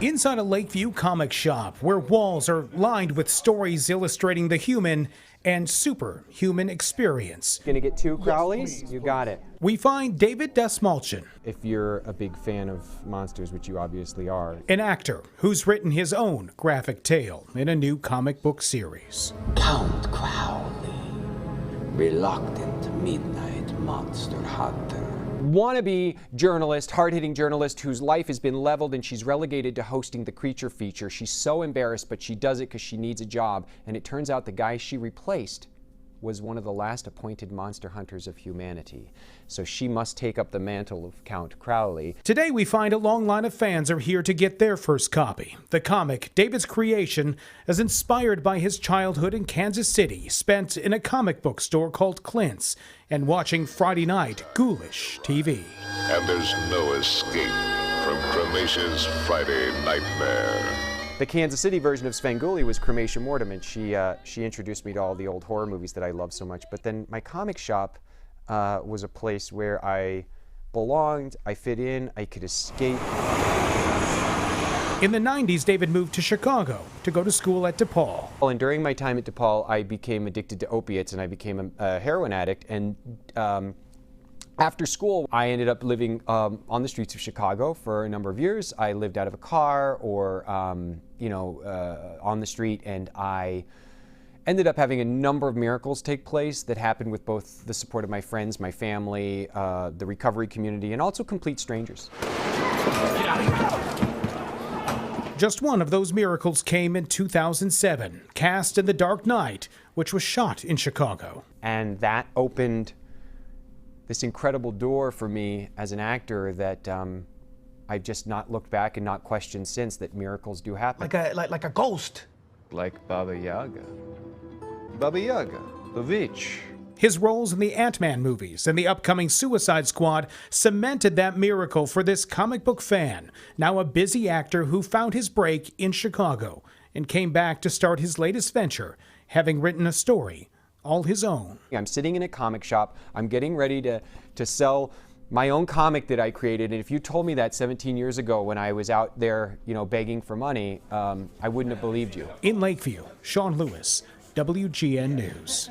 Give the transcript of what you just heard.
Inside a Lakeview comic shop where walls are lined with stories illustrating the human and superhuman experience. Gonna get two Crowleys? You got it. We find David Dastmalchian, If you're a big fan of monsters, which you obviously are. an actor who's written his own graphic tale in a new comic book series. Count Crowley, reluctant midnight monster hunter. Wannabe journalist, hard-hitting journalist whose life has been leveled and she's relegated to hosting the Creature Feature. She's so embarrassed, but she does it because she needs a job. And it turns out the guy she replaced was one of the last appointed monster hunters of humanity. So she must take up the mantle of Count Crowley. Today we find a long line of fans are here to get their first copy. The comic, David's creation, is inspired by his childhood in Kansas City, spent in a comic book store called Clint's, and watching Friday night Ghoulish TV. And there's no escape from Cremation's Friday Nightmare. The Kansas City version of Svengoolie was Cremation Mortem, and she introduced me to all the old horror movies that I love so much. But then my comic shop was a place where I belonged, I fit in, I could escape. In the 90s, David moved to Chicago to go to school at DePaul. And during my time at DePaul, I became addicted to opiates, and I became a heroin addict. And after school, I ended up living on the streets of Chicago for a number of years. I lived out of a car or, on the street, and I ended up having a number of miracles take place that happened with both the support of my friends, my family, the recovery community, and also complete strangers. Just one of those miracles came in 2007, cast in The Dark Knight, which was shot in Chicago. And that opened this incredible door for me as an actor that I've just not looked back and not questioned since, that miracles do happen. Like a ghost. Like Baba Yaga. Baba Yaga, the witch. His roles in the Ant-Man movies and the upcoming Suicide Squad cemented that miracle for this comic book fan, now a busy actor who found his break in Chicago and came back to start his latest venture, having written a story all his own. I'm sitting in a comic shop. I'm getting ready to sell my own comic that I created. And if you told me that 17 years ago when I was out there, begging for money, I wouldn't have believed you. In Lakeview, Sean Lewis, WGN News.